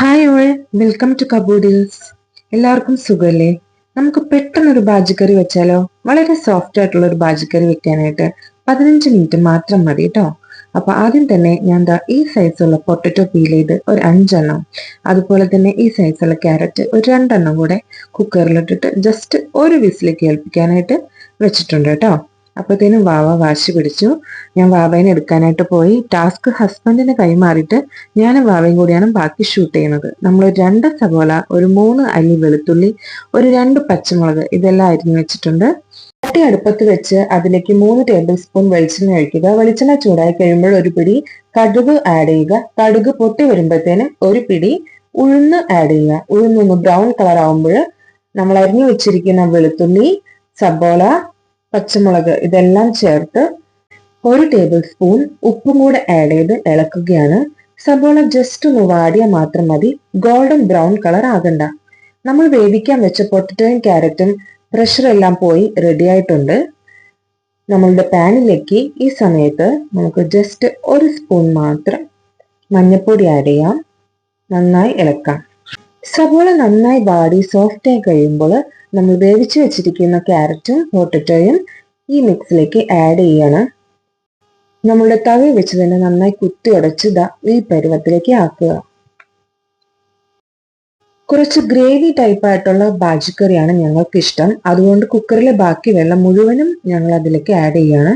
Hi all, welcome to Kaboodles. എല്ലാവർക്കും സുഖല്ലേ? നമുക്ക് പെട്ടെന്നൊരു ബാജിക്കറി വെച്ചാലോ? വളരെ സോഫ്റ്റ് ആയിട്ടുള്ള ഒരു ബാജിക്കറി വെക്കാനായിട്ട് 15 മിനിറ്റ് മാത്രം മതി കേട്ടോ. അപ്പൊ ആദ്യം തന്നെ ഞാൻ ഈ സൈസുള്ള പൊട്ടറ്റോ പീൽ ചെയ്ത് ഒരു 5 എണ്ണം, അതുപോലെ തന്നെ ഈ സൈസുള്ള ക്യാരറ്റ് ഒരു 2 എണ്ണം കൂടെ കുക്കറിലിട്ടിട്ട് ജസ്റ്റ് ഒരു വിസിൽ കേൾപ്പിക്കാനായിട്ട് വെച്ചിട്ടുണ്ട് കേട്ടോ. അപ്പത്തേനും വാവ വാശി പിടിച്ചു. ഞാൻ വാവേനെ എടുക്കാനായിട്ട് പോയി. ടാസ്ക് ഹസ്ബൻഡിന് കൈമാറിയിട്ട് ഞാനും വാവയും കൂടിയാണ് ബാക്കി ഷൂട്ട് ചെയ്യുന്നത്. നമ്മൾ 2 സവോള, ഒരു 3 അല്ലി വെളുത്തുള്ളി, ഒരു 2 പച്ചമുളക് ഇതെല്ലാം അരിഞ്ഞു വെച്ചിട്ടുണ്ട്. ചട്ടി അടുപ്പത്ത് വെച്ച് അതിലേക്ക് 3 ടേബിൾ സ്പൂൺ വെളിച്ചെണ്ണ ഒഴിക്കുക. വെളിച്ചെണ്ണ ചൂടായി കഴിയുമ്പോൾ ഒരു പിടി കടുക് ആഡ് ചെയ്യുക. കടുക് പൊട്ടി വരുമ്പോഴത്തേനും ഒരു പിടി ഉഴുന്ന് ആഡ് ചെയ്യുക. ഉഴുന്നൊന്ന് ബ്രൗൺ കളർ ആവുമ്പോൾ നമ്മൾ അരിഞ്ഞു വെച്ചിരിക്കുന്ന വെളുത്തുള്ളി, സബോള, പച്ചമുളക് ഇതെല്ലാം ചേർത്ത് 1 ടേബിൾ സ്പൂൺ ഉപ്പും കൂടെ ആഡ് ചെയ്ത് ഇളക്കുകയാണ്. സബോള ജസ്റ്റ് ഒന്ന് വാടിയാൽ മാത്രം മതി, ഗോൾഡൻ ബ്രൗൺ കളർ ആകണ്ട. നമ്മൾ വേവിക്കാൻ വെച്ച പൊട്ടറ്റോയും ക്യാരറ്റും പ്രഷർ എല്ലാം പോയി റെഡി ആയിട്ടുണ്ട്. നമ്മളുടെ പാനിലേക്ക് ഈ സമയത്ത് നമുക്ക് ജസ്റ്റ് 1 സ്പൂൺ മാത്രം മഞ്ഞൾപ്പൊടി ആഡ് ചെയ്യാം. നന്നായി ഇളക്കാം. സബോള നന്നായി വാടി സോഫ്റ്റ് ആയി കഴിയുമ്പോൾ നമ്മൾ വേവിച്ച് വെച്ചിരിക്കുന്ന ക്യാരറ്റും പൊട്ടറ്റോയും ഈ മിക്സിലേക്ക് ആഡ് ചെയ്യണം. നമ്മളുടെ തവി വെച്ച് തന്നെ നന്നായി കുത്തി ഉടച്ച് ഈ പരുവത്തിലേക്ക് ആക്കുക. കുറച്ച് ഗ്രേവി ടൈപ്പ് ആയിട്ടുള്ള ബാജിക്കറിയാണ് ഞങ്ങൾക്ക് ഇഷ്ടം. അതുകൊണ്ട് കുക്കറിലെ ബാക്കി വെള്ളം മുഴുവനും ഞങ്ങൾ അതിലേക്ക് ആഡ് ചെയ്യാണ്.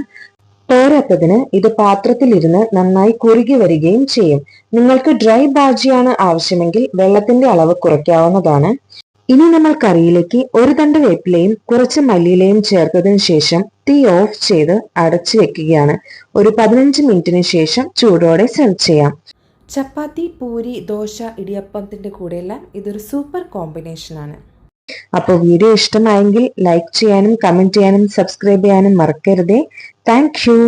പോരാത്തതിന് ഇത് പാത്രത്തിലിരുന്ന് നന്നായി കുറുകി വരികയും ചെയ്യും. നിങ്ങൾക്ക് ഡ്രൈ ബാജിയാണ് ആവശ്യമെങ്കിൽ വെള്ളത്തിന്റെ അളവ് കുറയ്ക്കാവുന്നതാണ്. ഇനി നമ്മൾ കറിയിലേക്ക് ഒരു തണ്ട് വേപ്പിലയും കുറച്ച് മല്ലിയിലയും ചേർത്തതിനു ശേഷം തീ ഓഫ് ചെയ്ത് അടച്ചു വെക്കുകയാണ്. ഒരു 15 മിനിറ്റിന് ശേഷം ചൂടോടെ സെർവ് ചെയ്യാം. ചപ്പാത്തി, പൂരി, ദോശ, ഇടിയപ്പത്തിന്റെ കൂടെയെല്ലാം ഇതൊരു സൂപ്പർ കോമ്പിനേഷനാണ്. അപ്പോൾ വീഡിയോ ഇഷ്ടമായെങ്കിൽ ലൈക്ക് ചെയ്യാനും കമന്റ് ചെയ്യാനും സബ്സ്ക്രൈബ് ചെയ്യാനും മറക്കരുതേ. Thank you.